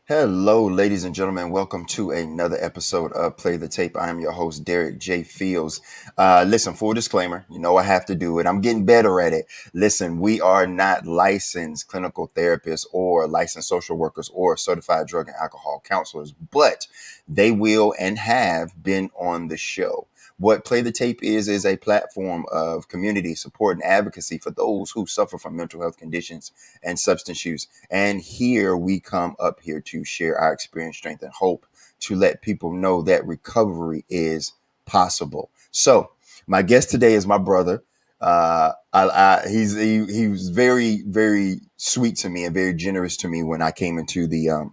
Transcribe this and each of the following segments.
Hello, ladies and gentlemen. Welcome to another episode of Play the Tape. I am your host, Derek J. Fields. Listen, full disclaimer, you know I have to do it. I'm getting better at it. Listen, we are not licensed clinical therapists or licensed social workers or certified drug and alcohol counselors, but they will and have been on the show. What Play the Tape is a platform of community support and advocacy for those who suffer from mental health conditions and substance use. And here we come up here to share our experience, strength, and hope to let people know that recovery is possible. So, my guest today is my brother. He was very sweet to me and very generous to me when I came into the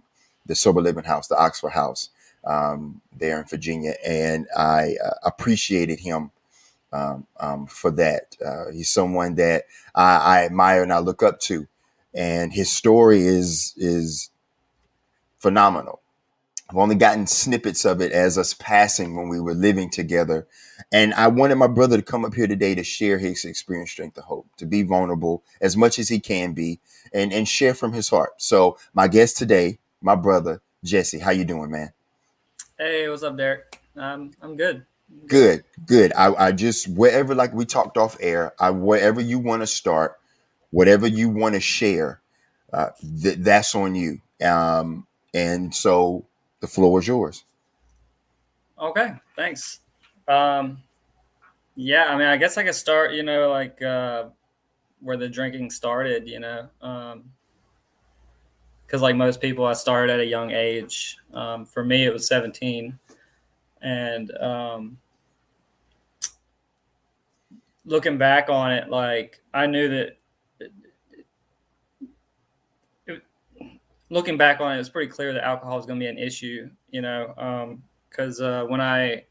sober living house, the Oxford House, there in Virginia, and I appreciated him for that. He's someone that I admire and I look up to, and his story is phenomenal. I've only gotten snippets of it as us passing when we were living together, and I wanted my brother to come up here today to share his experience, strength, and hope, to be vulnerable as much as he can be, and share from his heart. So, my guest today, my brother Jesse, how you doing, man? Hey, what's up, Derek? I'm good. I'm good. Good. I just wherever, like we talked off air, wherever you want to start, whatever you want to share, that's on you. And so the floor is yours. Okay, thanks. Um, yeah, I mean, I guess I could start, where the drinking started, because like most people, I started at a young age. For me, it was 17. And looking back on it, like, I knew that, it, looking back on it, it's pretty clear that alcohol was going to be an issue, because when I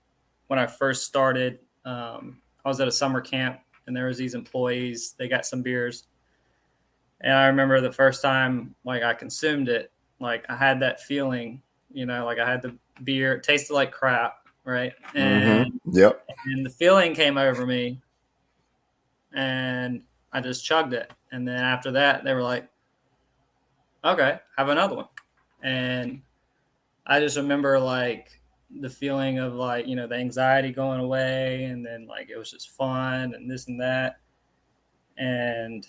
first started, I was at a summer camp and there was these employees. They got some beers, and I remember the first time like I consumed it, like I had that feeling, like I had the beer. It tasted like crap, right? Mm-hmm. And Yep. the feeling came over me, and I just chugged it. And then after that, they were like, "Okay, have another one." And I just remember like the feeling of like, the anxiety going away, and then like it was just fun and this and that. And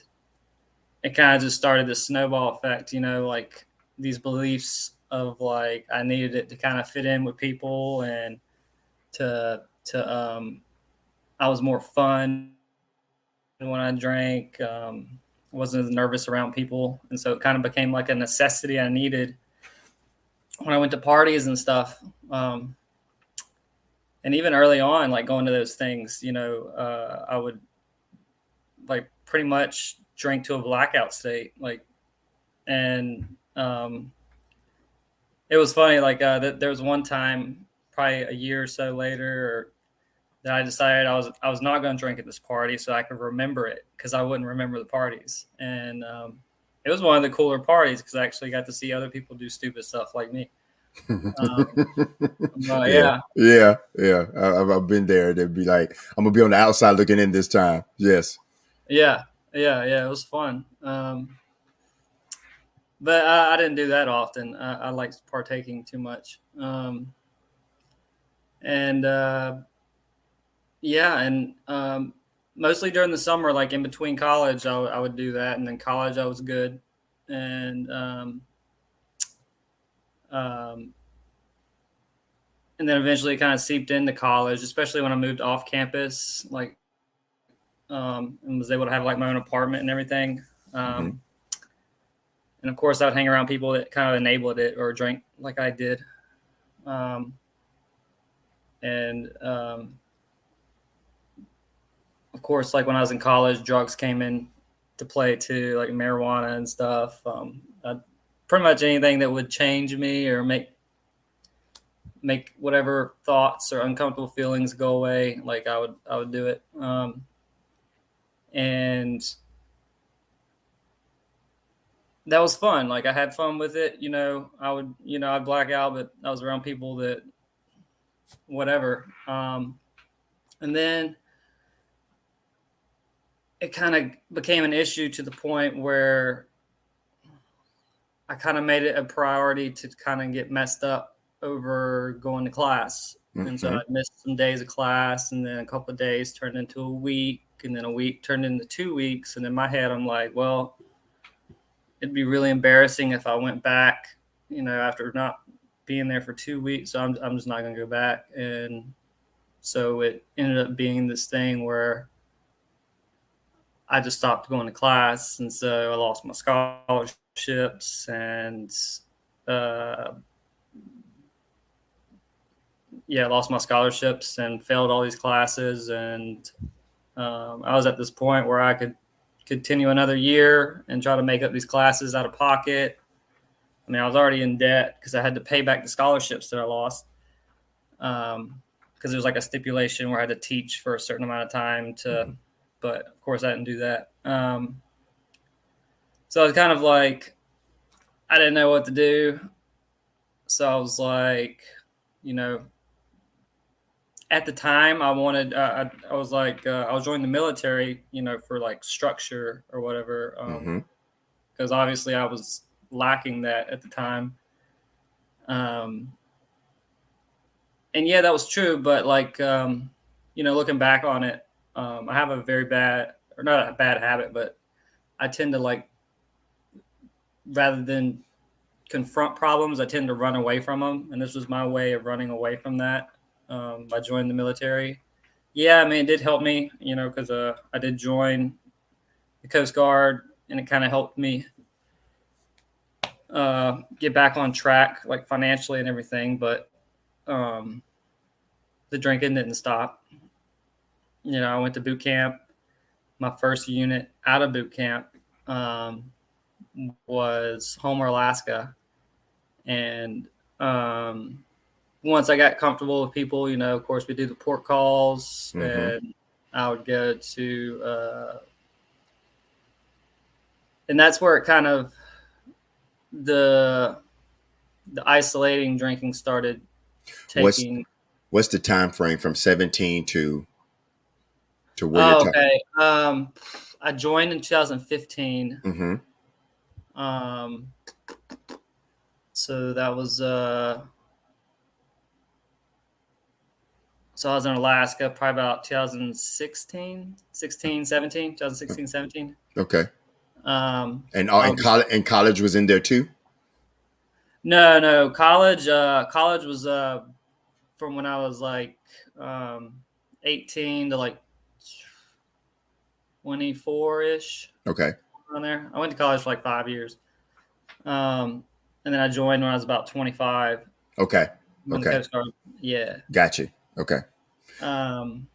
it kind of just started this snowball effect, like these beliefs of like I needed it to kind of fit in with people, and to I was more fun when I drank. I wasn't as nervous around people, and so it kind of became like a necessity I needed when I went to parties and stuff. Um, and even early on, like going to those things, I would like pretty much drink to a blackout state, like, and it was funny. Like there was one time, probably a year or so later, that I decided I was not going to drink at this party so I could remember it, because I wouldn't remember the parties. And it was one of the cooler parties because I actually got to see other people do stupid stuff like me. Um, but Yeah. yeah, Yeah. I've been there. They'd be like, I'm gonna be on the outside looking in this time. Yes. yeah, yeah. It was fun. But I didn't do that often. I liked partaking too much. And Yeah, and mostly during the summer, like in between college, I would do that, and then college I was good, and um, and then eventually it kind of seeped into college, especially when I moved off campus, like, and was able to have like my own apartment and everything. Mm-hmm. Um, and of course, I would hang around people that kind of enabled it or drank like I did. Um, and Of course, like when I was in college, drugs came in to play too, like marijuana and stuff. Pretty much anything that would change me or make whatever thoughts or uncomfortable feelings go away, like I would do it. And that was fun. Like I had fun with it. I'd black out, but I was around people that whatever. And then it kind of became an issue to the point where I kind of made it a priority to kind of get messed up over going to class. And so I Mm-hmm. missed some days of class, and then a couple of days turned into a week, and then a week turned into 2 weeks. And in my head, I'm like, well, it'd be really embarrassing if I went back, after not being there for 2 weeks. So I'm just not going to go back. And so it ended up being this thing where I just stopped going to class. And so I lost my scholarships and, uh, yeah, lost my scholarships and failed all these classes. And I was at this point where I could continue another year and try to make up these classes out of pocket. I mean, I was already in debt because I had to pay back the scholarships that I lost. Because there was like a stipulation where I had to teach for a certain amount of time Mm-hmm. but of course I didn't do that. So I was kind of like, I didn't know what to do. So I was like, you know, at the time I wanted, I was like, I was joining the military, for like structure or whatever. Mm-hmm. Because obviously I was lacking that at the time. Um, and yeah, that was true. But like, looking back on it, I have a very bad, or not a bad habit, but I tend to like, rather than confront problems, I tend to run away from them. And this was my way of running away from that, by joining the military. Yeah, I mean, it did help me, because I did join the Coast Guard, and it kind of helped me get back on track, like financially and everything. But um, the drinking didn't stop. I went to boot camp. My first unit out of boot camp um, was Homer, Alaska. And once I got comfortable with people, of course, we do the port calls, Mm-hmm. and I would go to, and that's where it kind of, the the isolating drinking started What's taking. what's the time frame from 17 to where you're Oh, talking? okay. I joined in 2015. Mm-hmm. Um, so that was so I was in Alaska probably about 2016, 17. Okay. And I was, college was in there too. no, college was from when I was like um 18 to like 24 ish, Okay. on there. I went to college for like 5 years. Um, and then I joined when I was about 25 Okay. in the Okay. Coast Guard. Yeah. Got you. Okay. Um,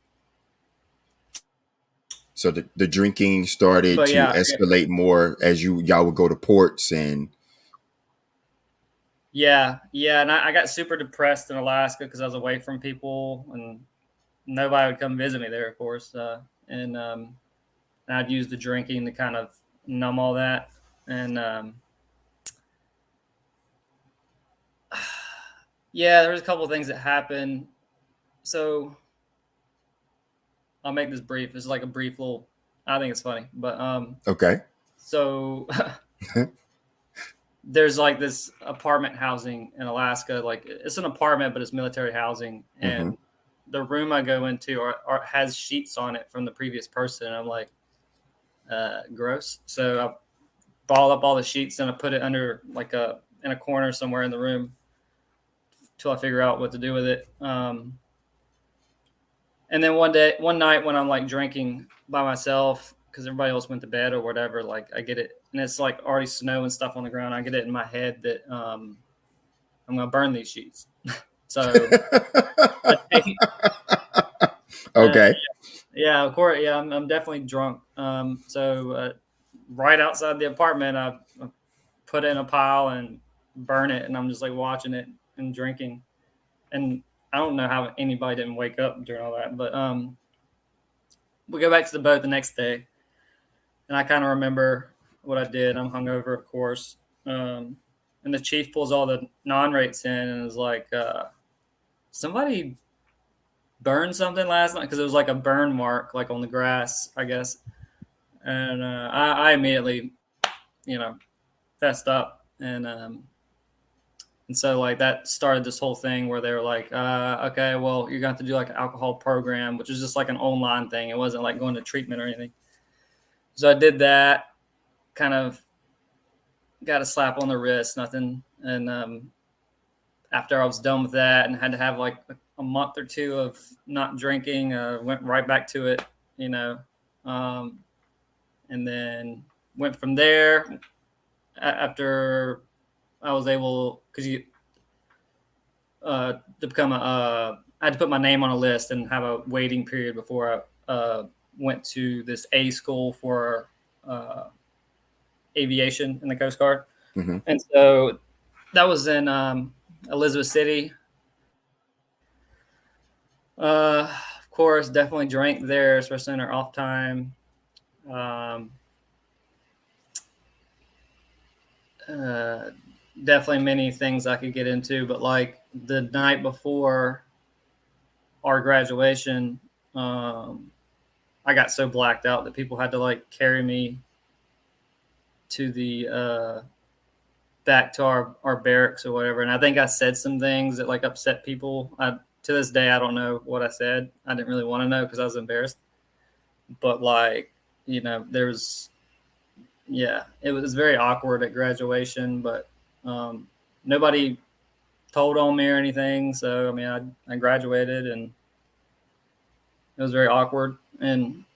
So the drinking started but to yeah, escalate more as y'all would go to ports and yeah. And I got super depressed in Alaska because I was away from people, and nobody would come visit me there, of course. And I'd use the drinking to kind of numb all that. And yeah, there was a couple of things that happened. So I'll make this brief. It's like a brief little. I think it's funny, but okay. so there's like this apartment housing in Alaska. Like it's an apartment, but it's military housing, Mm-hmm. and the room I go into has sheets on it from the previous person. And I'm like, gross. So I ball up all the sheets and I put it under like in a corner somewhere in the room till I figure out what to do with it. And then one night when I'm like drinking by myself because everybody else went to bed or whatever, like I get it, and it's like already snow and stuff on the ground. I get it in my head that I'm gonna burn these sheets. So I take, uh, okay. yeah, of course, yeah, I'm definitely drunk. So right outside the apartment, I put it in a pile and burn it, and I'm just like watching it and drinking. And I don't know how anybody didn't wake up during all that, but we go back to the boat the next day, and I kind of remember what I did. I'm hungover, of course. And the chief pulls all the non-rates in and is like, somebody burned something last night, because it was like a burn mark, like on the grass, I guess. And I immediately, fessed up, and so like that started this whole thing where they were like, okay, well, you're going to have to do like an alcohol program, which was just like an online thing. It wasn't like going to treatment or anything. So I did that, kind of got a slap on the wrist, nothing. And after I was done with that and had to have like a month or two of not drinking, went right back to it, you know, um, and then went from there after I was able, because you to become I had to put my name on a list and have a waiting period before I went to this A school for uh, aviation in the Coast Guard. Mm-hmm. And so that was in Elizabeth City. Of course, definitely drank there, especially in our off time. Um, uh, Definitely many things I could get into, but like the night before our graduation, I got so blacked out that people had to like carry me to the back to our barracks or whatever. And I think I said some things that like upset people. To this day, I don't know what I said. I didn't really want to know because I was embarrassed. But like, you know, yeah, it was very awkward at graduation, but nobody told on me or anything. So I mean, I graduated and it was very awkward. And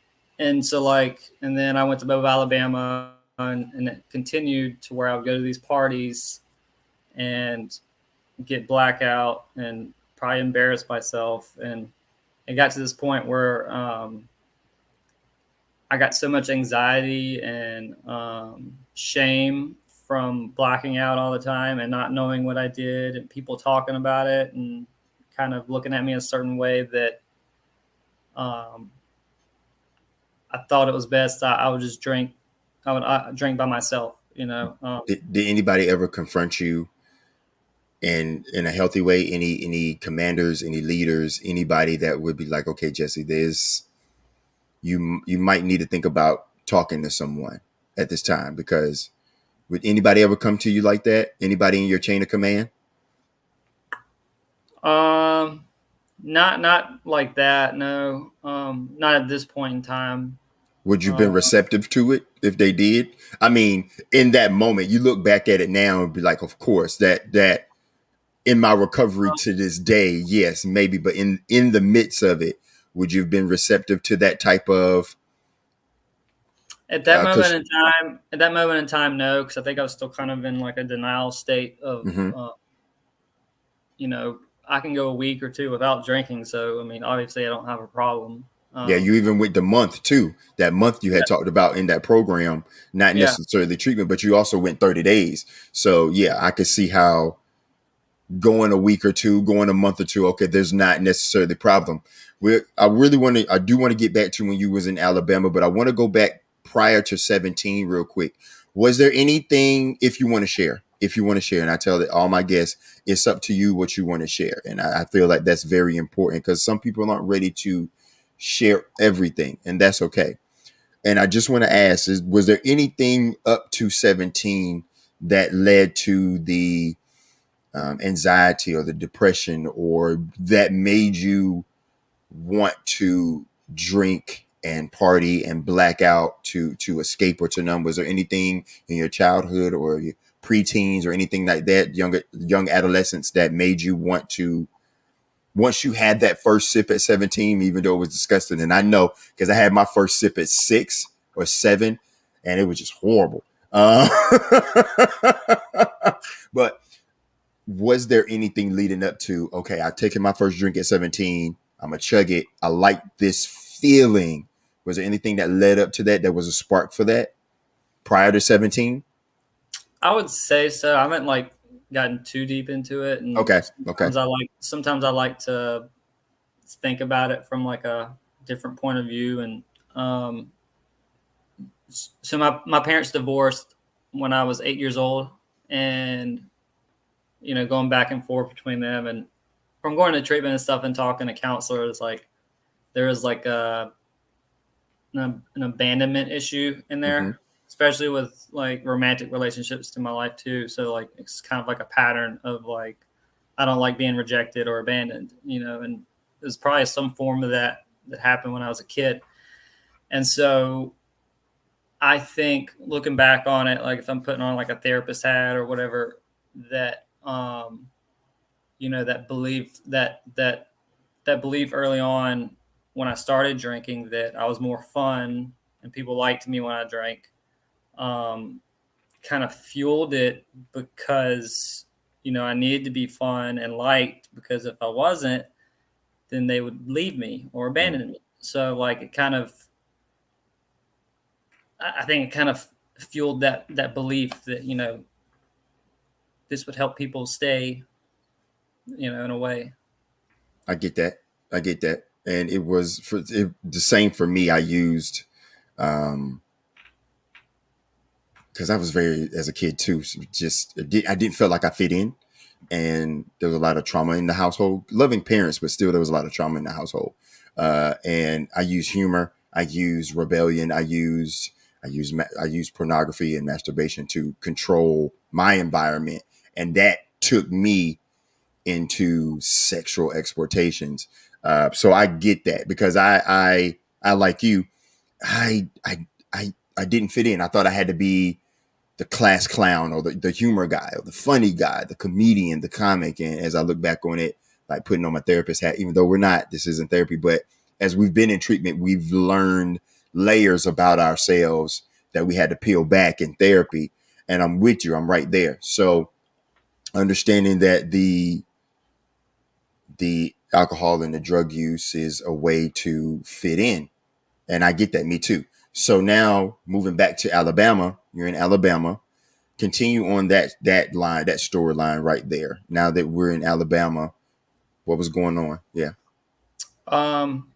so like, and then I went to Bob, Alabama, and it continued to where I would go to these parties and get blackout and probably embarrass myself. And it got to this point where I got so much anxiety and shame from blacking out all the time and not knowing what I did and people talking about it and kind of looking at me a certain way that um, I thought it was best. I would just drink. I drink by myself, you know. Did anybody ever confront you in a healthy way? Any commanders, any leaders, anybody that would be like, okay, Jesse, there's you might need to think about talking to someone at this time, because would anybody ever come to you like that? Anybody in your chain of command? Um, not like that. No, not at this point in time. Would you have Uh, been receptive to it if they did? I mean, in that moment, you look back at it now and be like, of course, that in my recovery to this day, yes, maybe, but in the midst of it, would you have been receptive to that type of At that moment in time, no, because I think I was still kind of in like a denial state of, mm-hmm. you know, I can go a week or two without drinking. So, I mean, obviously, I don't have a problem. Yeah, you even went the month too. That month you had talked about in that program, not Yeah. necessarily treatment, but you also went 30 days. So yeah, I could see how going a week or two, going a month or two, okay, there's not necessarily the problem. I do want to get back to when you was in Alabama, but I want to go back prior to 17 real quick. Was there anything, if you want to share, and I tell that all my guests, it's up to you what you want to share. And I feel like that's very important because some people aren't ready to share everything, and that's okay. And I just want to ask, was there anything up to 17 that led to the anxiety or the depression, or that made you want to drink and party and black out to escape or to numb? Was there anything in your childhood or your preteens or anything like that, young adolescence, that made you want to, once you had that first sip at 17, even though it was disgusting? And I know because I had my first sip at 6 or 7 and it was just horrible. But was there anything leading up to, okay, I've taken my first drink at 17, I'm gonna chug it, I like this feeling? Was there anything that led up to that was a spark for that prior to 17? I would say so. I haven't like gotten too deep into it, and Okay. sometimes I like to think about it from like a different point of view. And um, so my parents divorced when I was 8 years old, and you know, going back and forth between them, and from going to treatment and stuff and talking to counselors, like there was like an abandonment issue in Mm-hmm. there. especially with like romantic relationships in my life too. So like it's kind of like a pattern of like I don't like being rejected or abandoned, and there's probably some form of that happened when I was a kid. And so I think looking back on it, like if I'm putting on like a therapist hat or whatever, that that belief early on when I started drinking that I was more fun and people liked me when I drank, um, kind of fueled it because I needed to be fun and liked, because if I wasn't, then they would leave me or Mm. abandon me. So like it kind of, I think it kind of fueled that belief that this would help people stay, in a way. I get that. I get that. And it was the same for me. I used, because I was very, as a kid too, just I didn't feel like I fit in, and there was a lot of trauma in the household. Loving parents, but still there was a lot of trauma in the household. And I used humor. I used rebellion. I used pornography and masturbation to control my environment, and that took me into sexual exploitations. So I get that, because I like you. I I I didn't fit in. I thought I had to be the class clown, or the humor guy, or the funny guy, the comedian, the comic. And as I look back on it, like putting on my therapist hat, even though this isn't therapy, but as we've been in treatment, we've learned layers about ourselves that we had to peel back in therapy. And I'm with you. I'm right there. So understanding that the alcohol and the drug use is a way to fit in. And I get that. Me too. So now moving back to Alabama, you're in Alabama. Continue on that line, that storyline right there. Now that we're in Alabama, what was going on? Yeah. Um,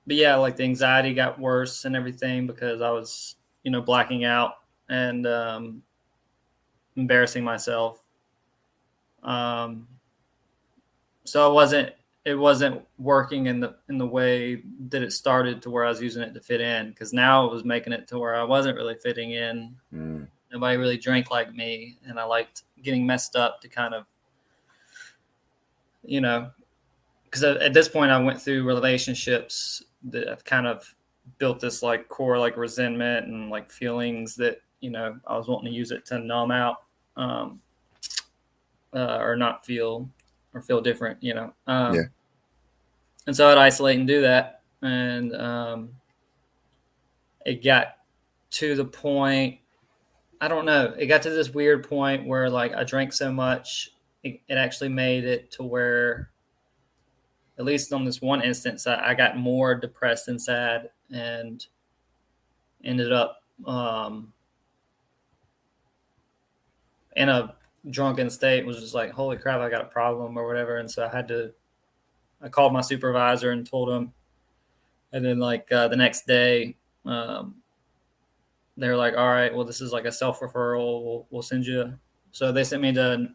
but yeah, like the anxiety got worse and everything because I was, blacking out and embarrassing myself. Um, so it wasn't working in the way that it started, to where I was using it to fit in, because now it was making it to where I wasn't really fitting in. Mm, Nobody really drank like me, and I liked getting messed up to kind of, you know, because at this point I went through relationships that have kind of built this like core like resentment and like feelings that I was wanting to use it to numb out, um, or not feel or feel different, yeah. and so I'd isolate and do that, and it got to the point, I don't know, it got to this weird point where like I drank so much, it actually made it to where, at least on this one instance, I got more depressed and sad, and ended up in a drunken state. Was just like, holy crap, I got a problem or whatever. And so I called my supervisor and told him. And then like the next day, um, they were like, all right, well, this is like a self referral. We'll send you. So they sent me to,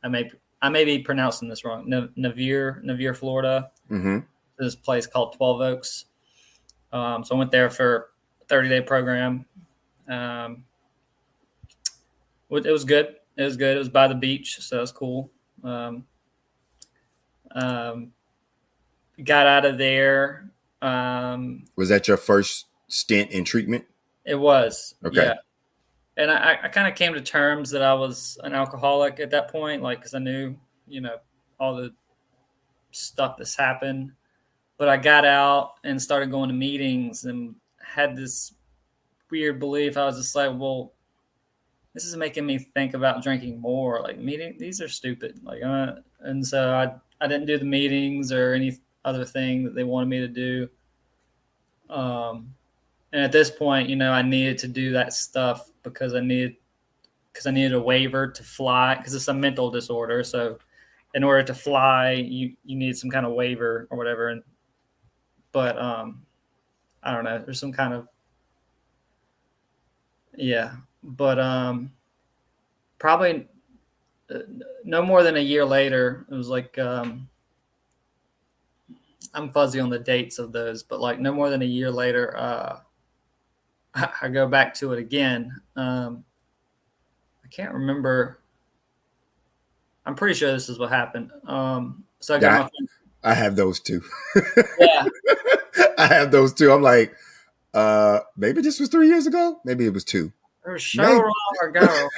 I may I may be pronouncing this wrong. Navier, Florida. Mm-hmm. This place called 12 Oaks. So I went there for a 30-day program. Um, it was good. It was good. It was by the beach, so it was cool. Um, um, got out of there. Um, Was that your first stint in treatment? it was, Okay. yeah. And I kind of came to terms that I was an alcoholic at that point, like, because I knew, all the stuff that's happened. But I got out and started going to meetings and had this weird belief. I was just like, well, this is making me think about drinking more. Like these are stupid. Like, and so I didn't do the meetings or any other thing that they wanted me to do. And at this point, I needed to do that stuff because I needed a waiver to fly, because it's a mental disorder. So in order to fly, you need some kind of waiver or whatever. But I don't know. There's some kind of, yeah. But probably uh, no more than a year later, it was like, I'm fuzzy on the dates of those, but like no more than a year later, I go back to it again. I can't remember. I'm pretty sure this is what happened. So I go to Yeah, my friend. I have those too. Yeah, I have those too. I'm like, maybe this was 3 years ago. Maybe it was two. it was so Maybe. long ago.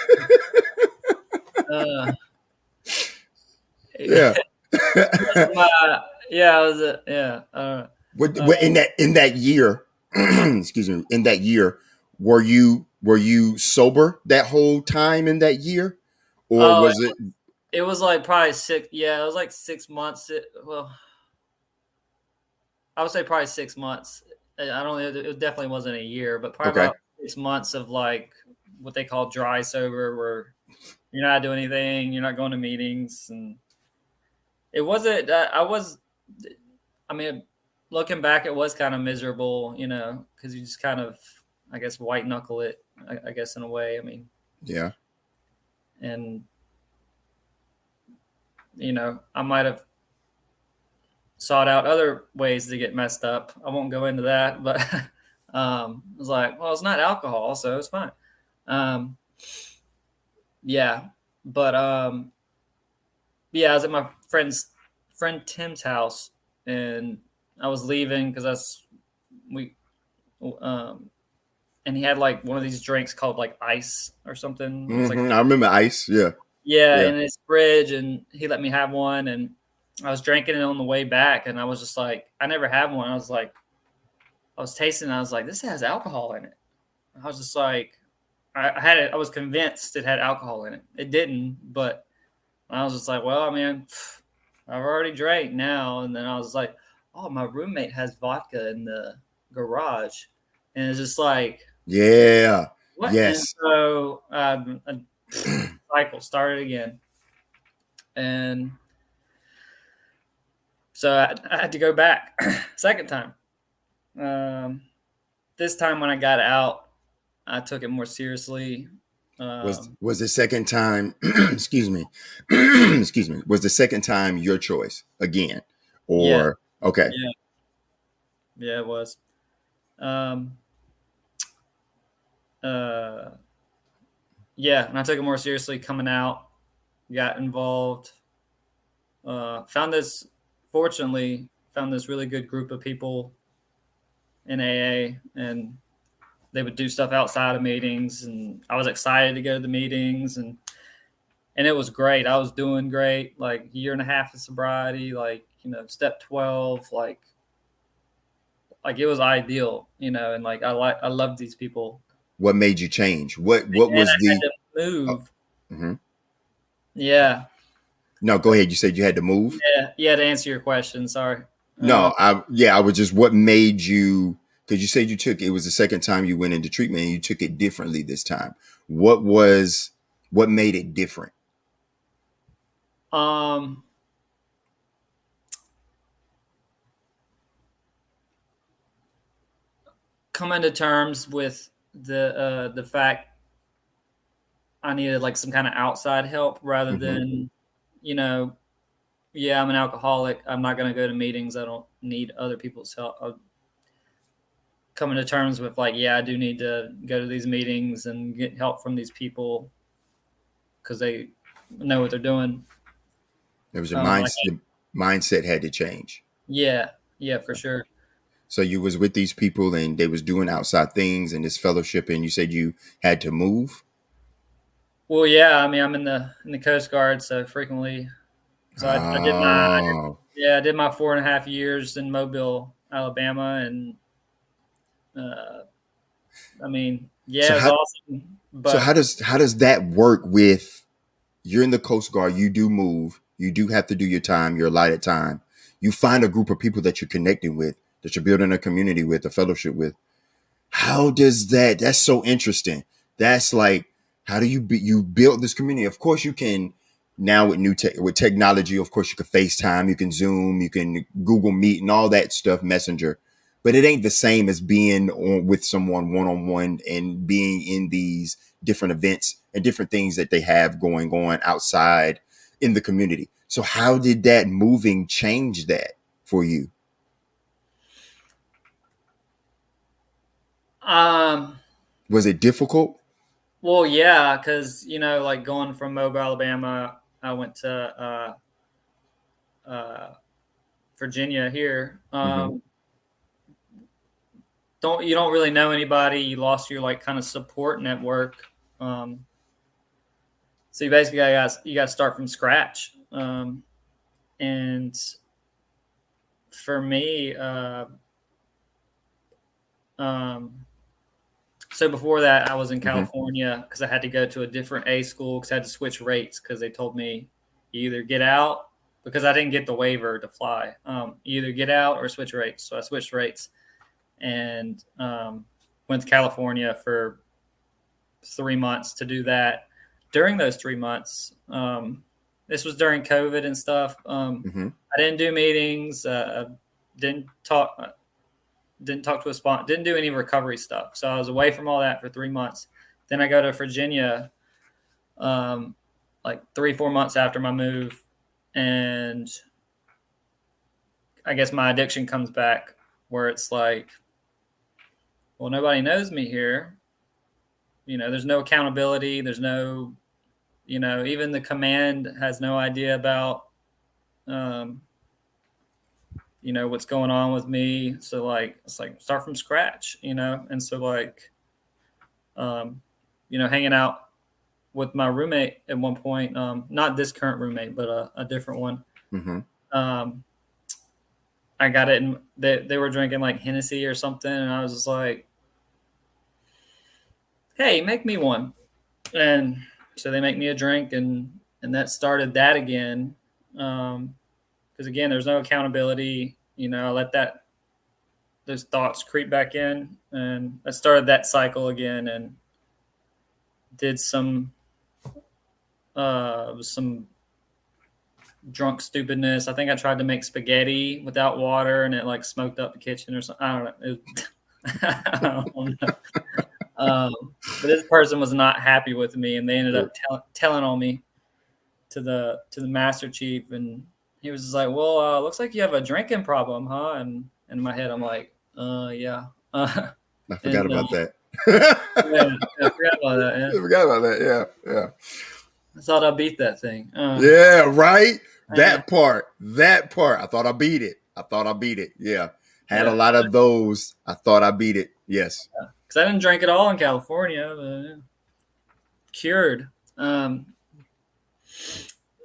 Uh, Yeah. my, yeah, it was a, yeah. In that year, excuse me, in that year, were you sober that whole time in that year, or Oh, was it it was like probably six. Yeah, it was like 6 months. Well, I would say probably 6 months. I don't. It definitely wasn't a year, but probably okay? about 6 months of like what they call dry sober, where you're not doing anything, you're not going to meetings, and it wasn't. I was. I mean, looking back, it was kind of miserable, because you just kind of, I guess, white knuckle it. I guess in a way. I mean, Yeah, and I might have sought out other ways to get messed up. I won't go into that, but I was like, well, it's not alcohol, so it's fine. Um, yeah, but yeah, I was at my friend Tim's house, and I was leaving because we um, and he had like one of these drinks called like ice or something. It was like, I remember ice. Yeah, yeah, yeah. in his fridge, and he let me have one, and I was drinking it on the way back, and I was just like, I never had one. I was like, I was tasting, and I was like, this has alcohol in it. I was just like, I had it. I was convinced it had alcohol in it. It didn't, but I was just like, well, I mean, I've already drank now. And then I was like, oh, my roommate has vodka in the garage, and it's just like, Yeah. what? And Yes. so a cycle started again, and so I had to go back second time. Um, this time when I got out, I took it more seriously. Was the second time? Excuse me. Excuse me. Was the second time your choice again, Yeah, or okay? yeah, yeah, it was. Um, uh, yeah, and I took it more seriously coming out. Got involved. Fortunately, found this really good group of people in AA, and they would do stuff outside of meetings, and I was excited to go to the meetings, and it was great. I was doing great, like year and a half of sobriety, like step 12, like it was ideal, and like I loved these people, What made you change? What and was I had the? to Oh, move. mhm. Yeah, No, go ahead. You said you had to move. yeah, yeah. To answer your question, sorry. Uh, No, I was just what made you, because you said you took it was the second time you went into treatment and you took it differently this time. What was what made it different? um, Coming to terms with the fact I needed like some kind of outside help rather Hmm. than, you know, yeah, I'm an alcoholic. I'm not going to go to meetings. I don't need other people's help. Coming to terms with like, yeah, I do need to go to these meetings and get help from these people because they know what they're doing. It was Like, your mindset had to change. yeah, yeah, for sure. So you was with these people and they was doing outside things and this fellowship, and you said you had to move. Well, yeah, I mean, I'm in the Coast Guard, so frequently. So Oh, I did my 4.5 years in Mobile, Alabama, and uh, I mean, so yeah, it was how awesome. so But how does that work with you're in the Coast Guard, you do move, you do have to do your time, your allotted time. You find a group of people that you're connecting with, that you're building a community with, a fellowship with. How does that's so interesting. That's like, how do you build this community? Of course you can now with with technology, of course you can FaceTime, you can Zoom, you can Google Meet and all that stuff, Messenger. But it ain't the same as being with someone one on one and being in these different events and different things that they have going on outside in the community. So how did that moving change that for you? um, Was it difficult? Well, yeah, because like going from Mobile, Alabama, I went to Virginia here. Mm-hmm. You don't really know anybody. You lost your like kind of support network. Um, so you basically you got to start from scratch. And for me, um, so before that, I was in Mm-hmm. California because I had to go to a different A school because I had to switch rates because they told me you either get out because I didn't get the waiver to fly. You either get out or switch rates. So I switched rates and went to California for 3 months to do that. During those 3 months, this was during COVID and stuff. Mm-hmm. I didn't do meetings. Didn't talk. Didn't talk to a sponsor. Didn't do any recovery stuff. So I was away from all that for 3 months. Then I go to Virginia, like 3-4 months after my move, and I guess my addiction comes back, where it's like, well, nobody knows me here. There's no accountability. There's no, even the command has no idea about, um, what's going on with me. So like, it's like start from scratch, and so like, um, hanging out with my roommate at one point, not this current roommate, but a different one. Mm-hmm. Um, I got it, and they were drinking like Hennessy or something, and I was just like, "Hey, make me one." And so they make me a drink, and that started that again. Because again, there's no accountability. I let those thoughts creep back in, and I started that cycle again, and did some drunk stupidness. I think I tried to make spaghetti without water, and it like smoked up the kitchen or something. I don't know. I don't know. But this person was not happy with me, and they ended up telling on me to the master chief, and he was just like, "Well, looks like you have a drinking problem, huh?" And in my head, I'm like, yeah." I forgot And about that. yeah, I forgot about that. Yeah, I forgot about that. Yeah, yeah, I thought I beat that thing. yeah. Right. Yeah, That part. That part. I thought I beat it. I thought I beat it. Yeah. Had a yeah, lot of those. I thought I beat it. Yes. because I didn't drink at all in California, but yeah, cured.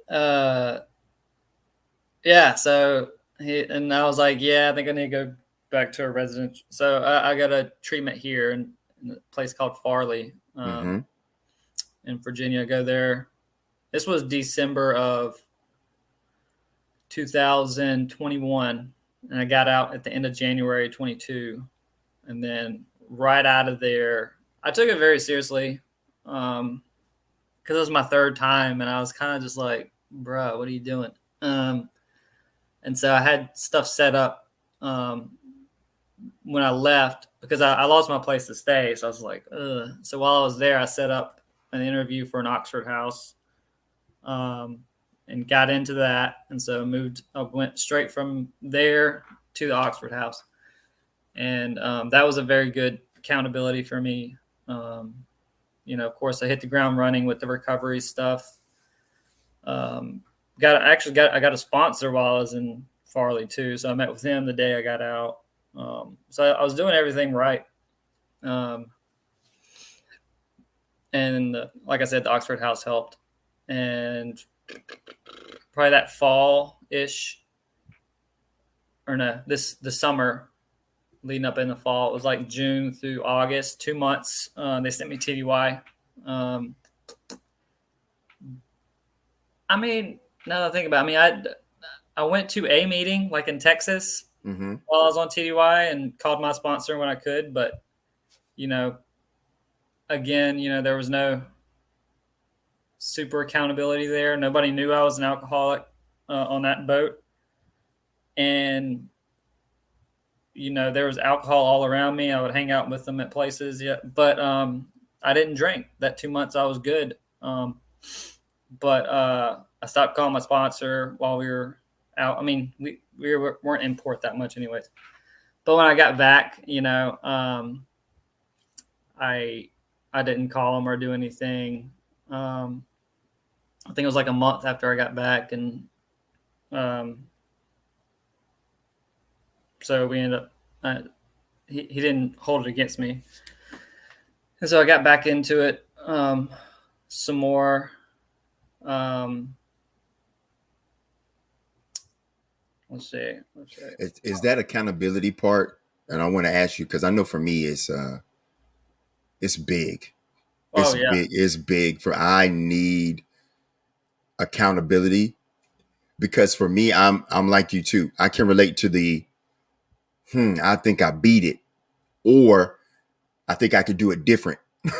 Uh, yeah. So and I was like, yeah, I think I need to go back to a residence. So I got a treatment here in a place called Farley, Mm-hmm. in Virginia. I go there. This was December of 2021, and I got out at the end of January 22. And then right out of there, I took it very seriously, because it was my third time, and I was kind of just like, "Bro, what are you doing?" And so I had stuff set up, when I left because I lost my place to stay. So I was like, ugh. So while I was there, I set up an interview for an Oxford house, um, and got into that. And so I went straight from there to the Oxford house. And that was a very good accountability for me. Of course, I hit the ground running with the recovery stuff. Um, I got a sponsor while I was in Farley too, so I met with him the day I got out. So I was doing everything right, um, and like I said, the Oxford House helped. And probably that fall ish, or no, the summer leading up in the fall. It was like June through August, 2 months. They sent me TDY. Um, I mean, now that I think about it, I went to a meeting like in Texas Mm-hmm. while I was on TDY and called my sponsor when I could. But, you know, again, there was no super accountability there. Nobody knew I was an alcoholic on that boat. And, there was alcohol all around me. I would hang out with them at places. Yeah. But I didn't drink. That 2 months I was good. But I stopped calling my sponsor while we were out. I mean, we weren't in port that much anyways. But when I got back, I I didn't call him or do anything. I think it was like a month after I got back, and um, so we ended up. He didn't hold it against me, and so I got back into it some more. Um, let's see. Let's see. Is that accountability part? And I want to ask you because I know for me it's big. Oh yeah, It's big for I need accountability because for me I'm like you too. I can relate to the I think I beat it or I think I could do it different. yeah,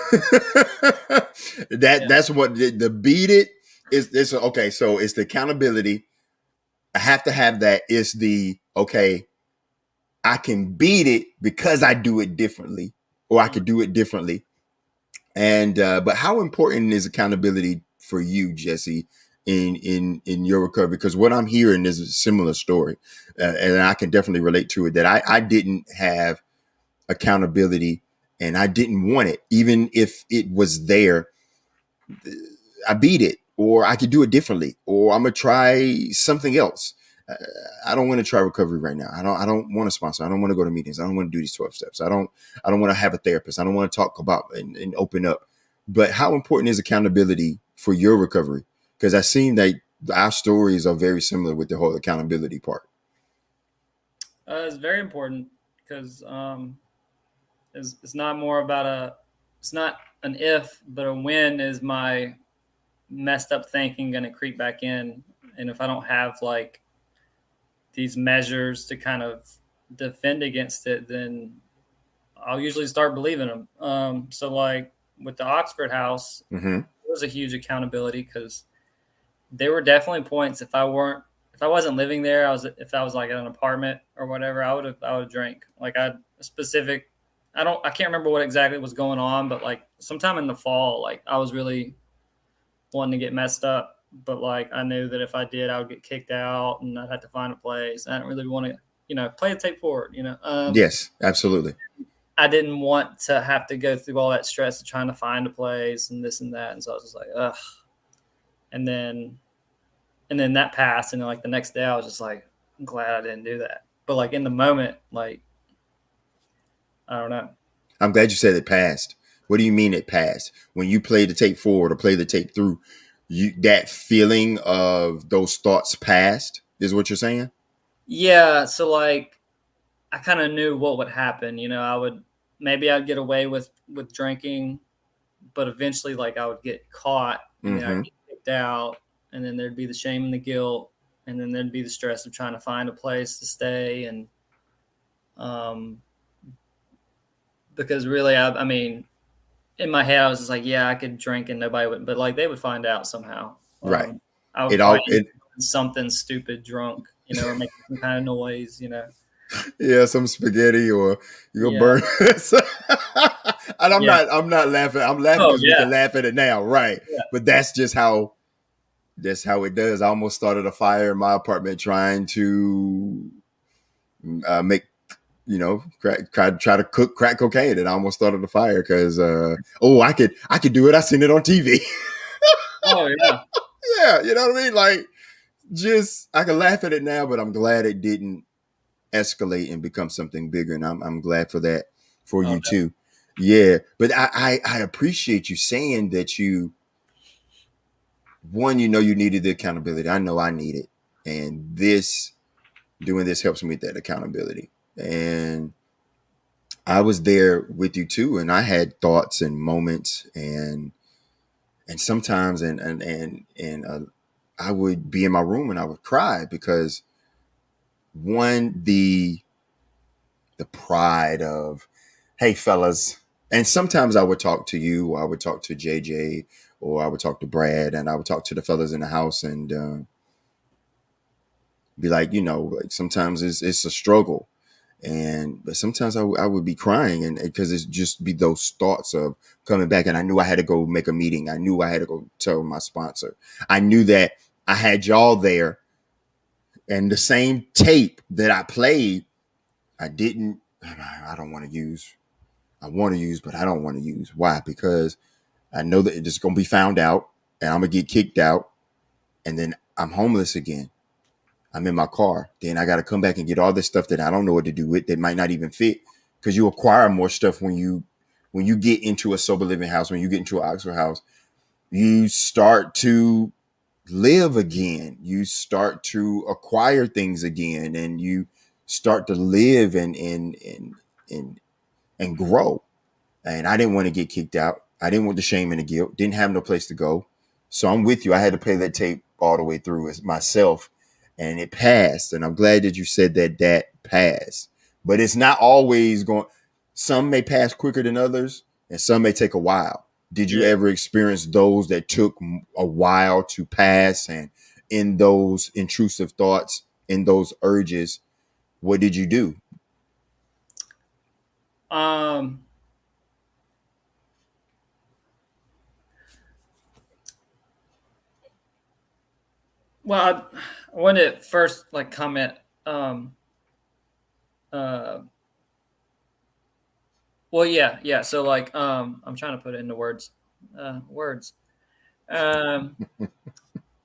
That's what the beat it is. It's okay. So it's the accountability. I have to have that. It's the okay. I can beat it because I do it differently, or I mm. could do it differently. And but how important is accountability for you, Jesse, in your recovery? Because what I'm hearing is a similar story, and I can definitely relate to it. That I didn't have accountability, and I didn't want it, even if it was there. I beat it, or I could do it differently, or I'm gonna try something else. Uh, I don't want to try recovery right now. I don't want to sponsor. I don't want to go to meetings. I don't want to do these 12 steps. I don't want to have a therapist. I don't want to talk about and open up. But how important is accountability for your recovery? Because I seen that our stories are very similar with the whole accountability part. it's very important because it's not more about it's not an if, but a when is my messed up thinking going to creep back in, and if I don't have like these measures to kind of defend against it, then I'll usually start believing them. So like with the Oxford House, Mm-hmm. it was a huge accountability because there were definitely points if I wasn't living there, if I was like in an apartment or whatever, I would have drank. Like I specific I can't remember what exactly was going on, but like sometime in the fall, like I was really wanting to get messed up. But like I knew that if I did, I would get kicked out and I'd have to find a place. I didn't really want to, play the tape forward, Yes, absolutely. I didn't want to have to go through all that stress of trying to find a place and this and that. And so I was just like, ugh. And then that passed, and then like the next day I was just like, I'm glad I didn't do that. But like in the moment, like I don't know. I'm glad you said it passed. What do you mean it passed? When you play the tape forward or play the tape through, you that feeling of those thoughts passed is what you're saying? Yeah, so like I kind of knew what would happen. I'd get away with drinking, but eventually like I would get caught, and then I'd Mm-hmm. get kicked out, and then there'd be the shame and the guilt, and then there'd be the stress of trying to find a place to stay, and um because really I mean in my head I was just like, yeah, I could drink and nobody would, but like they would find out somehow. Right. I would It probably all it something stupid drunk, or making some kind of noise. yeah, some spaghetti or you go Yeah. burn. And Yeah. I'm not laughing. I'm laughing Oh because we yeah. can laugh at it now, right? Yeah. But that's how it does. I almost started a fire in my apartment trying to make try to cook crack cocaine, and I almost started a fire because I could do it. I seen it on TV. Oh yeah. Yeah, you know what I mean. Like just I can laugh at it now, but I'm glad it didn't escalate and become something bigger, and I'm glad for that for Oh you too. Yeah, but I appreciate you saying that you needed the accountability. I know I need it, and this doing this helps me with that accountability. And I was there with you too, and I had thoughts and moments, and sometimes I would be in my room and I would cry because one the pride of, hey fellas, and sometimes I would talk to you, or I would talk to JJ, or I would talk to Brad, and I would talk to the fellas in the house, and be like, like sometimes it's a struggle, but sometimes I would be crying, and because it's just be those thoughts of coming back, and I knew I had to go make a meeting. I knew I had to go tell my sponsor. I knew that I had y'all there, and the same tape that I played, I didn't. I don't want to use. I want to use, but I don't want to use. Why? Because I know that it's going to be found out and I'm going to get kicked out and then I'm homeless again. I'm in my car. Then I got to come back and get all this stuff that I don't know what to do with that might not even fit because you acquire more stuff when you get into a sober living house, when you get into an Oxford house, you start to live again. You start to acquire things again and you start to live and grow. And I didn't want to get kicked out. I didn't want the shame and the guilt. Didn't have no place to go. So I'm with you. I had to play that tape all the way through as myself, and it passed. And I'm glad that you said that that passed. But it's not always going. Some may pass quicker than others, and some may take a while. Did you Yeah. ever experience those that took a while to pass? And in those intrusive thoughts, in those urges, what did you do? Um, well, I wanted to first like comment. Uh, well, yeah. So like, I'm trying to put it into words. Words. Um,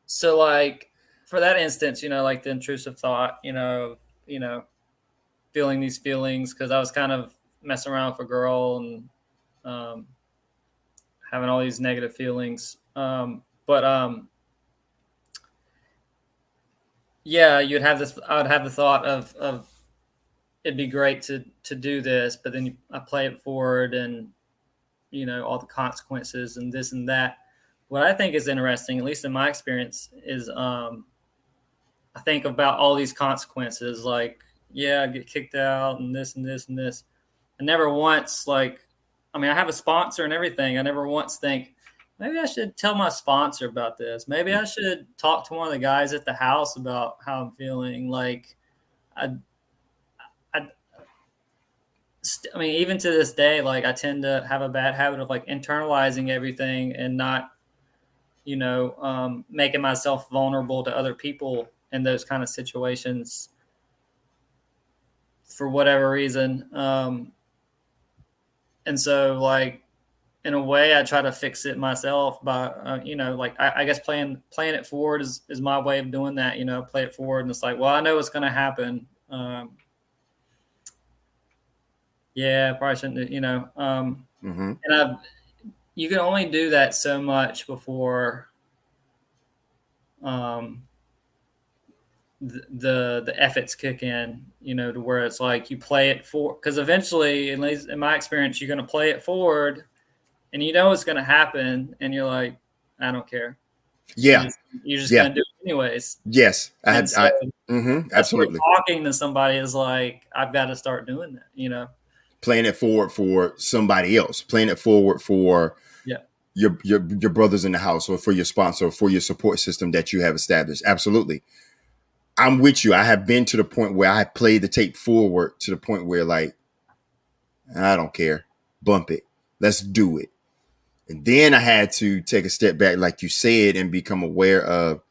so like, for that instance, like the intrusive thought, feeling these feelings because I was kind of messing around with a girl and um, having all these negative feelings. But yeah, you'd have this. I would have the thought of it'd be great to do this, but then I play it forward and all the consequences and this and that. What I think is interesting, at least in my experience, is I think about all these consequences, like yeah, I get kicked out and this and this and this. I never once like, I mean, I have a sponsor and everything. I never once think maybe I should tell my sponsor about this. Maybe I should talk to one of the guys at the house about how I'm feeling. Like I, I I mean, even to this day, like I tend to have a bad habit of like internalizing everything and not, making myself vulnerable to other people in those kind of situations for whatever reason. And so, like, in a way, I try to fix it myself by, like I guess playing it forward is my way of doing that. Play it forward, and it's like, well, I know what's going to happen. Yeah, probably shouldn't. Mm-hmm. And you can only do that so much before um, the efforts kick in. To where it's like you play it for because eventually, at least in my experience, you're going to play it forward, and you know it's going to happen, and you're like, I don't care. Yeah. You're just Yeah. going to do it anyways. Yes. And so that's where Absolutely. talking to somebody is like, I've got to start doing that. Playing it forward for somebody else, playing it forward for Yeah. your brothers in the house or for your sponsor or for your support system that you have established. Absolutely. I'm with you. I have been to the point where I play the tape forward to the point where like, I don't care. Bump it. Let's do it. And then I had to take a step back, like you said, and become aware of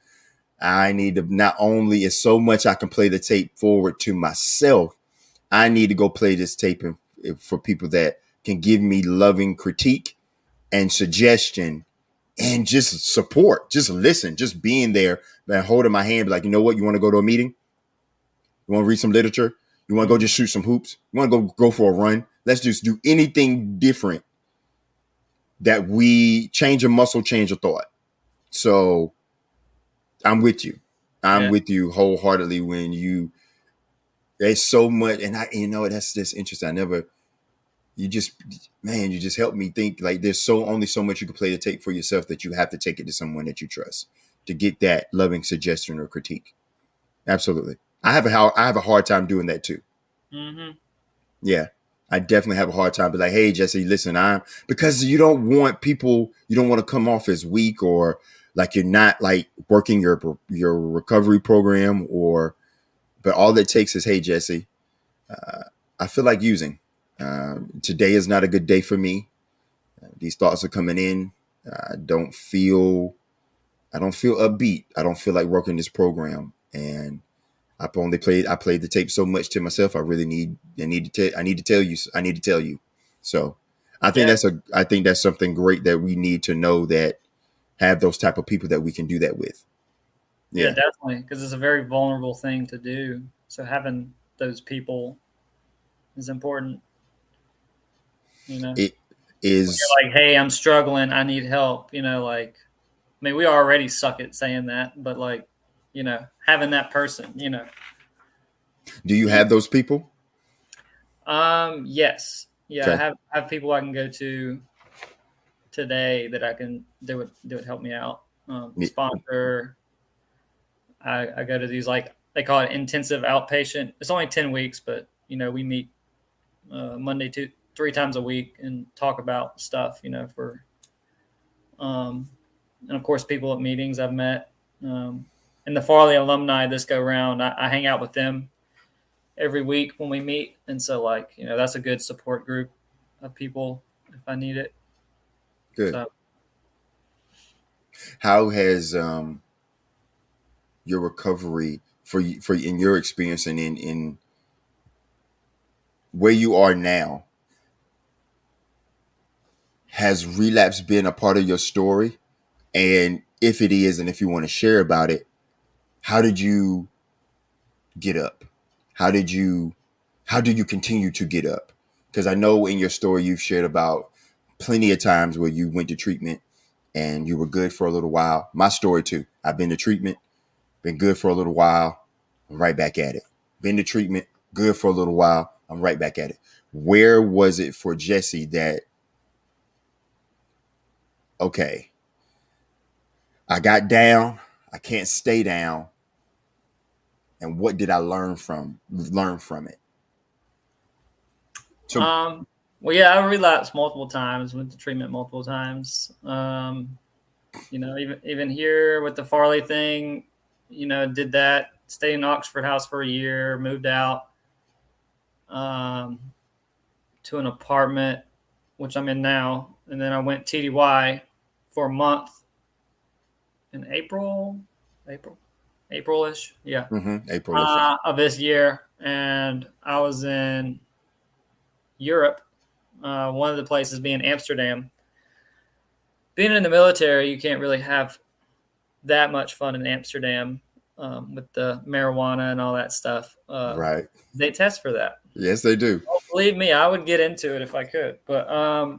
I need to not only is so much I can play the tape forward to myself, I need to go play this tape for people that can give me loving critique and suggestion and just support, just listen, just being there and holding my hand, be like, you know what, you want to go to a meeting? You want to read some literature? You want to go just shoot some hoops? You want to go for a run? Let's just do anything different that we change a muscle, change a thought. So I'm with you. I'm Yeah. with you wholeheartedly when there's so much, and that's just interesting. You just, man, you just helped me think like there's only so much you can play the tape for yourself that you have to take it to someone that you trust to get that loving suggestion or critique. Absolutely. I have a hard time doing that too. Mm-hmm. Yeah. I definitely have a hard time. But like, hey, Jesse, listen, because you don't want people, you don't want to come off as weak or like you're not like working your recovery program but all that takes is, hey, Jesse, I feel like using. Today is not a good day for me. These thoughts are coming in. I don't feel upbeat. I don't feel like working this program. And I played the tape so much to myself. I need to tell you. I need to tell you. So I think Yeah, that's something great that we need to know, that have those type of people that we can do that with. yeah, Yeah. definitely, because it's a very vulnerable thing to do. So having those people is important. You know, It when is. you're like, "Hey, I'm struggling. I need help." Like, I mean, we already suck at saying that, but like, having that person. Do you have those people? Yes, yeah, I Okay. have people I can go to today that I can do would help me out. Ne- Sponsor. I go to these, like, they call it intensive outpatient. It's only 10 weeks, but we meet Monday to 3 times a week and talk about stuff. For and of course people at meetings I've met. And the Farley alumni this go round, I hang out with them every week when we meet, and so like that's a good support group of people if I need it. Good. So How has your recovery for in your experience and in where you are now, has relapse been a part of your story? And if it is, and if you want to share about it, how did you get up? How did you how do you continue to get up? Because I know in your story you've shared about plenty of times where you went to treatment and you were good for a little while. My story too. I've been to treatment, been good for a little while, I'm right back at it. Been to treatment, good for a little while, I'm right back at it. Where was it for Jesse that, okay, I got down, I can't stay down, and what did I learn from it? So um well, yeah, I relapsed multiple times, went to treatment multiple times. Even here with the Farley thing, did that, stayed in Oxford House for a year, moved out um, to an apartment, which I'm in now. And then I went TDY for a month in April, April-ish, yeah, Aprilish. of this year. And I was in Europe, one of the places being Amsterdam. Being in the military, you can't really have that much fun in Amsterdam with the marijuana and all that stuff. Right. They test for that. Yes, they do. Oh, believe me, I would get into it if I could. But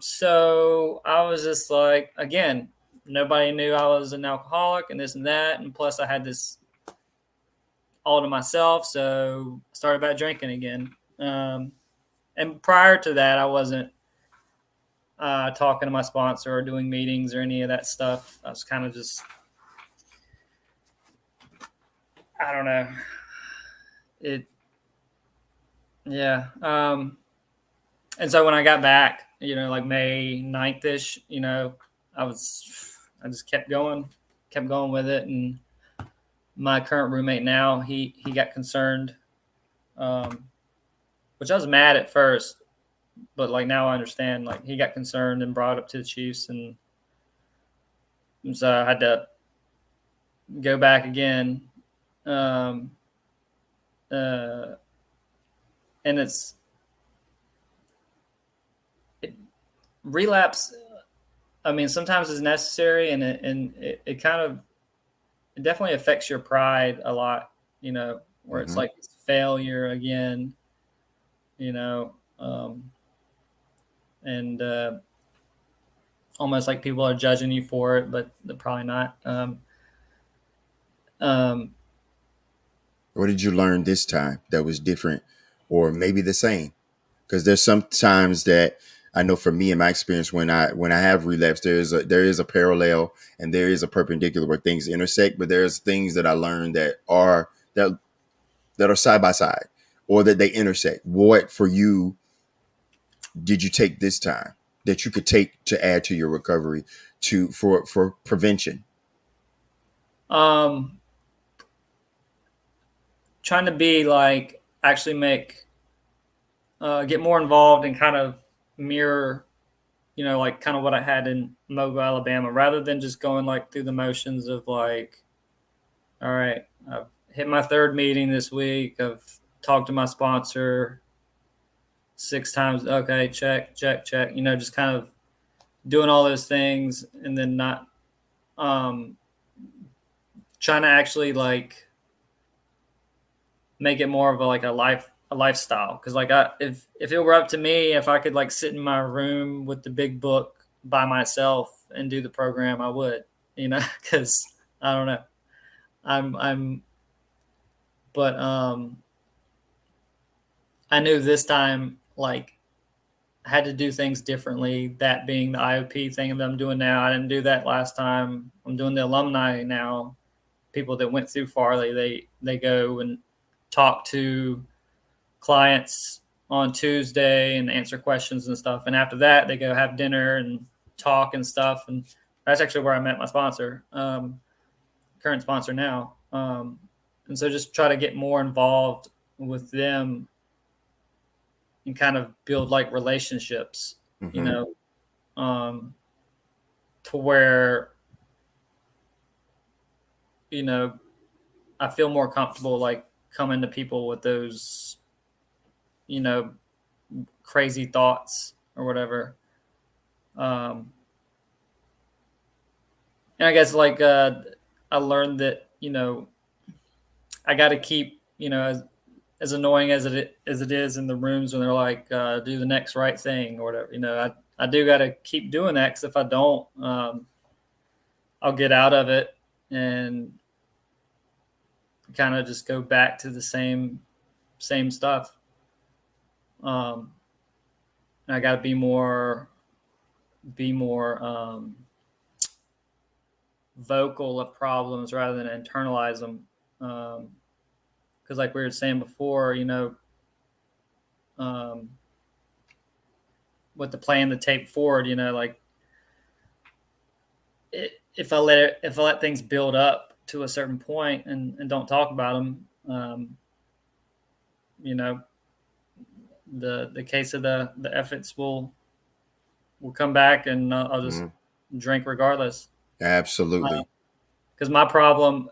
so I was just like, again, nobody knew I was an alcoholic and this and that, and plus I had this all to myself, so I started back drinking again. And prior to that, I wasn't talking to my sponsor or doing meetings or any of that stuff. I was kind of just, I don't know, it, yeah. And so when I got back, like May 9th ish, I was, I just kept going with it. And my current roommate now, he got concerned, um, which I was mad at first, but like now I understand. Like he got concerned and brought it up to the Chiefs, and so I had to go back again. Um, uh, and it, relapse. I mean, sometimes it's necessary, and it kind of, it definitely affects your pride a lot. Where it's Hmm. like failure again. You know, and almost like people are judging you for it, but they're probably not. Um, What did you learn this time that was different, or maybe the same? Because there's some times that I know for me in my experience, when I have relapsed, there is a parallel and there is a perpendicular where things intersect, but there's things that I learned that are side by side, or that they intersect. What for you did you take this time that you could take to add to your recovery, to for prevention? um, Trying to be like actually get more involved and kind of mirror, like kind of what I had in Mobile, Alabama, rather than just going like through the motions of like, all right, I've hit my third meeting this week. I've talked to my sponsor, 6 times. Okay, check, check, check. Just kind of doing all those things, and then not um, trying to actually like make it more of a lifestyle. Because like if it were up to me, if I could like sit in my room with the big book by myself and do the program, I would. Because I don't know. I'm but I knew this time like I had to do things differently. That being the IOP thing that I'm doing now. I didn't do that last time. I'm doing the alumni now. People that went through Farley, they go and talk to clients on Tuesday and answer questions and stuff. And after that, they go have dinner and talk and stuff. And that's actually where I met my sponsor, current sponsor now. And so just try to get more involved with them and kind of build like relationships, you Mm-hmm. know, um, to where, you know, I feel more comfortable like coming to people with those, you know, crazy thoughts or whatever. Um, and I guess like I learned that I got to keep as annoying as it is in the rooms when they're like do the next right thing or whatever. I do got to keep doing that because if I don't, I'll get out of it and kind of just go back to the same stuff. Um, and I got to be more vocal of problems rather than internalize them. Because like we were saying before, um, with the playing the tape forward, like if I let things build up to a certain point and don't talk about them, you know, the case of the efforts will come back, and I'll just Mm-hmm. drink regardless. Absolutely. Because my problem,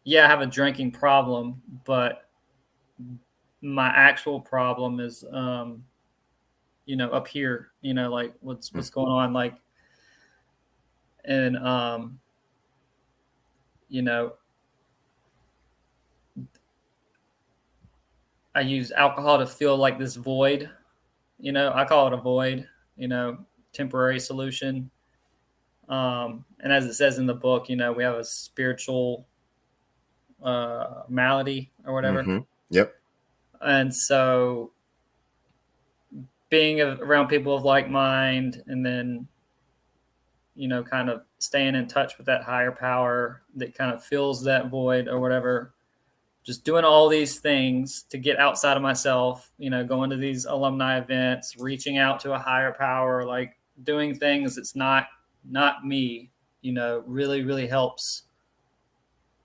yeah, I have a drinking problem, but my actual problem is, up here, like what's going on, like, and you know, I use alcohol to fill like this void. I call it a void. Temporary solution. And as it says in the book, we have a spiritual malady or whatever, Mm-hmm. Yep. and so being around people of like mind, and then kind of staying in touch with that higher power that kind of fills that void or whatever, just doing all these things to get outside of myself, going to these alumni events, reaching out to a higher power, like doing things that's not me, really, really helps,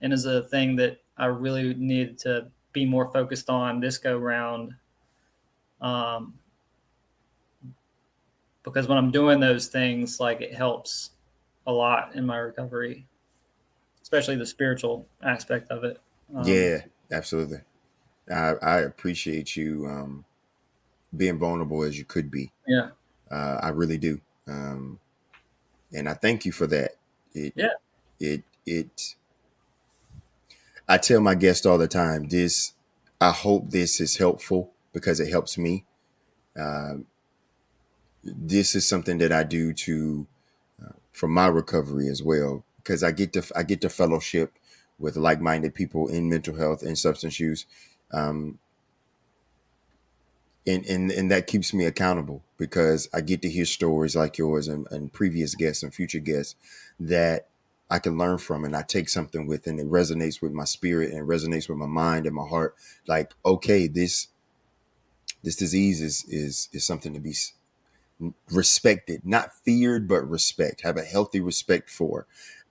and is a thing that I really needed to be more focused on this go round. Um, because when I'm doing those things, like it helps a lot in my recovery, especially the spiritual aspect of it. Um, Yeah, absolutely. I appreciate you being vulnerable as you could be. yeah, I really do. Um, and I thank you for that. It, yeah, it, I tell my guests all the time, I hope this is helpful because it helps me. Um, this is something that I do for my recovery as well, because I get to fellowship with like-minded people in mental health and substance use. Um, and that keeps me accountable because I get to hear stories like yours and previous guests and future guests that I can learn from, and I take something with, and it resonates with my spirit and it resonates with my mind and my heart. Like, okay, this disease is something to be respected, not feared, but respect. Have a healthy respect for,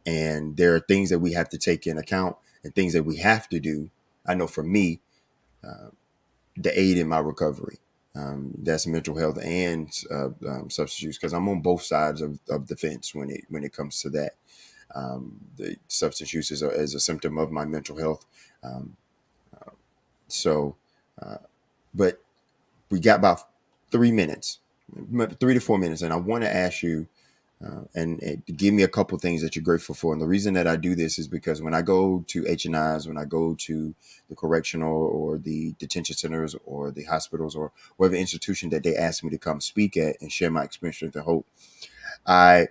and there are things that we have to take in account and things that we have to do. I know for me, uh, the aid in my recovery. That's mental health and substance use, because I'm on both sides of the fence when it comes to that. The substance use is a symptom of my mental health. Um, so, uh, but we got about 3 minutes, 3 to 4 minutes, and I want to ask you and give me a couple things that you're grateful for. And the reason that I do this is because when I go to H&Is, when I go to the correctional or the detention centers or the hospitals or whatever institution that they ask me to come speak at and share my experience, strength, and hope, I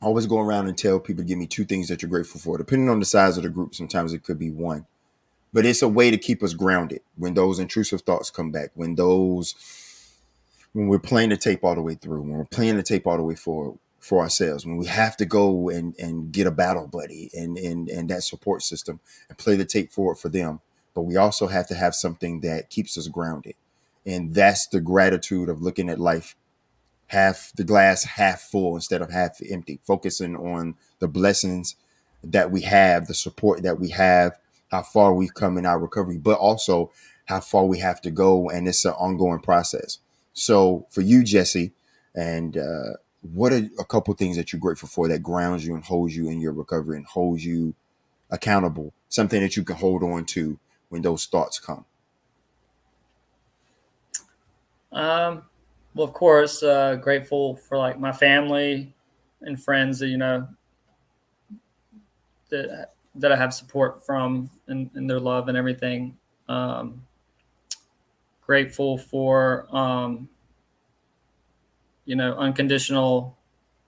always go around and tell people to give me two things that you're grateful for. Depending on the size of the group, sometimes it could be one. But it's a way to keep us grounded when those intrusive thoughts come back, when we're playing the tape all the way through, when we're playing the tape all the way for ourselves, when we have to go and get a battle buddy and that support system and play the tape forward for them. But we also have to have something that keeps us grounded. And that's the gratitude of looking at life half the glass half full instead of half empty, focusing on the blessings that we have, the support that we have, how far we've come in our recovery, but also how far we have to go. And it's an ongoing process. So for you, Jesse, and what are a couple things that you're grateful for that grounds you and holds you in your recovery and holds you accountable, something that you can hold on to when those thoughts come? Well, of course, grateful for like my family and friends that that I have support from and their love and everything. Grateful for unconditional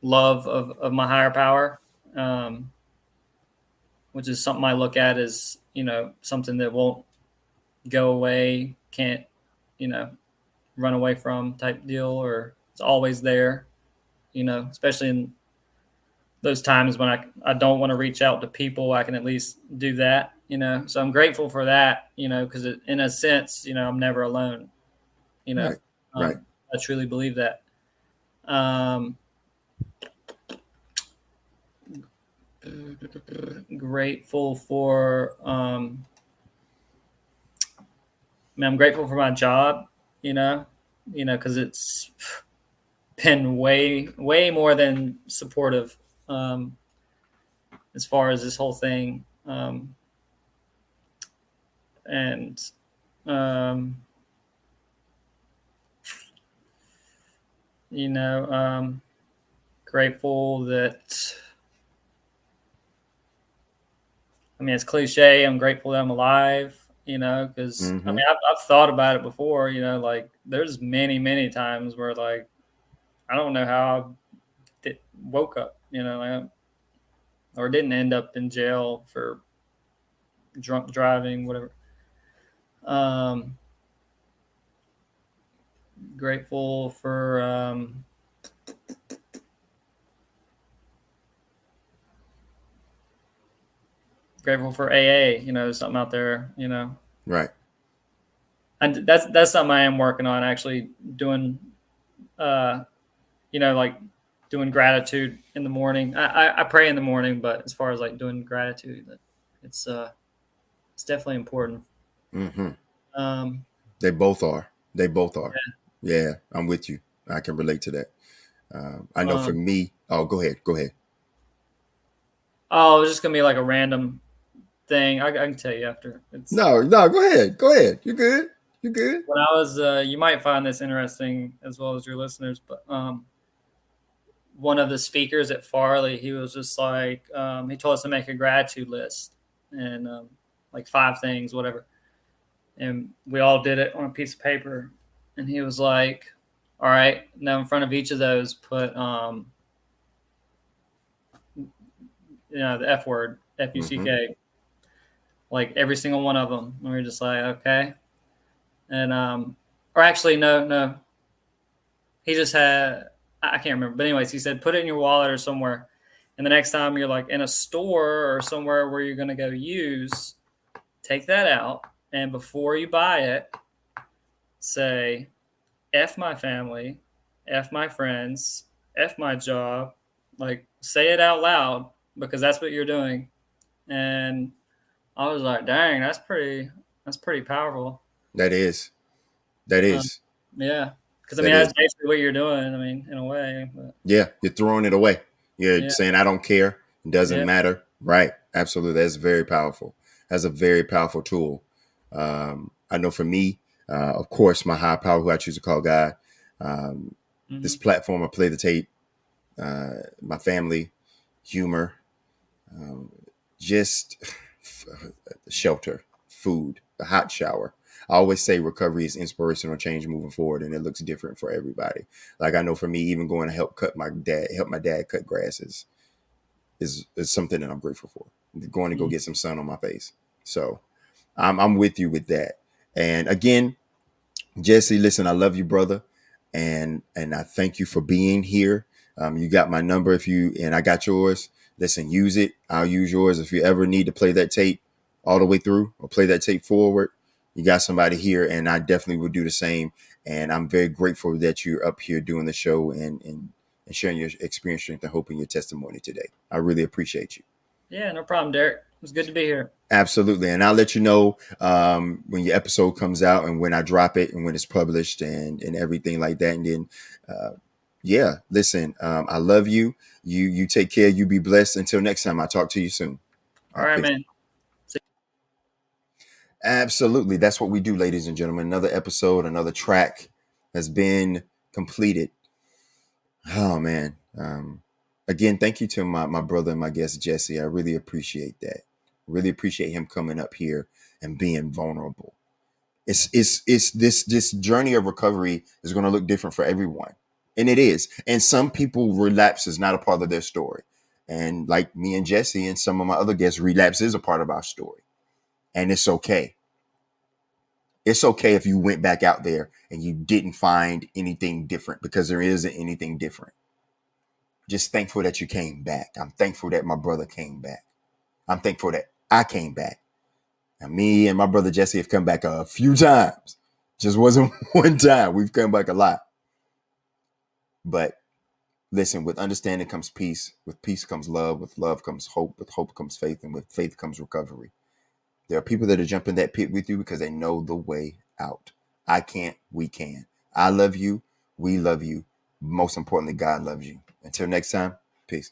love of my higher power, which is something I look at as something that won't go away, can't run away from type deal, or it's always there. Especially in those times when I don't want to reach out to people, I can at least do that. So I'm grateful for that. Because in a sense, I'm never alone. Right, right, I truly believe that. Um, Grateful for I'm grateful for my job, because it's been way more than supportive as far as this whole thing. And grateful that, it's cliche. I'm grateful that I'm alive, because mm-hmm. I've thought about it before, like there's many times where like, I don't know how I woke up, or didn't end up in jail for drunk driving, whatever. Grateful for AA, something out there, Right. And that's something I am working on, actually doing, like doing gratitude in the morning. I pray in the morning, but as far as like doing gratitude, it's definitely important. Mm-hmm. Um, They both are. They both are. Yeah, I'm with you. I can relate to that. I know for me. Oh, go ahead. Go ahead. Oh, it's just gonna be like a random thing. I can tell you after. It's No, no. Go ahead. Go ahead. You're good. You're good. when I was. You might find this interesting as well as your listeners, but one of the speakers at Farley, he was just like, he told us to make a gratitude list and like 5 things, whatever, and we all did it on a piece of paper. And he was like, "All right, now in front of each of those, put the F word, FUCK." Mm-hmm. Like every single one of them. And we were just like, okay. And or actually, no, he just had, I can't remember, but anyways, he said put it in your wallet or somewhere, and the next time you're like in a store or somewhere where you're gonna go use, take that out, and before you buy it, say F my family, F my friends, F my job. Like say it out loud, because that's what you're doing. And I was like, dang, that's pretty powerful. That is. That Um, is. yeah, because That that's is. basically what you're doing. In a way, but Yeah, you're throwing it away. You're yeah, saying I don't care. It doesn't yeah, matter. Right. Absolutely. That's very powerful. That's a very powerful tool. I know for me, of course, my high power, who I choose to call God. This Mm-hmm. platform, I play the tape, my family, humor, just shelter, food, a hot shower. I always say recovery is inspirational change moving forward, and it looks different for everybody. Like I know for me, even going to help my dad cut grass is something that I'm grateful for. Going to go get some sun on my face. So I'm with you with that. And again, Jesse, listen, I love you, brother, and I thank you for being here. You got my number if you and I got yours. Listen, use it. I'll use yours if you ever need to play that tape all the way through or play that tape forward. You got somebody here, and I definitely will do the same. And I'm very grateful that you're up here doing the show and sharing your experience, strength, and hope in your testimony today. I really appreciate you. Yeah, no problem, Derek. It was good to be here. Absolutely. And I'll let you know when your episode comes out and when I drop it and when it's published and everything like that. And then, yeah, listen, I love you. You take care. You be blessed. Until next time, I'll talk to you soon. All All right, right, peace. man. Absolutely. That's what we do, ladies and gentlemen. Another episode, another track has been completed. Oh, man. Again, thank you to my brother and my guest, Jesse. I really appreciate that. Really appreciate him coming up here and being vulnerable. It's this journey of recovery is going to look different for everyone, and it is. And some people relapse is not a part of their story, and like me and Jesse and some of my other guests, relapse is a part of our story, and it's okay. It's okay if you went back out there and you didn't find anything different because there isn't anything different. Just thankful that you came back. I'm thankful that my brother came back. I'm thankful that I came back. And me and my brother Jesse have come back a few times. Just wasn't one time. We've come back a lot. But listen, with understanding comes peace. With peace comes love. With love comes hope. With hope comes faith. And with faith comes recovery. There are people that are jumping that pit with you because they know the way out. I can't. We can. I love you. We love you. Most importantly, God loves you. Until next time, peace.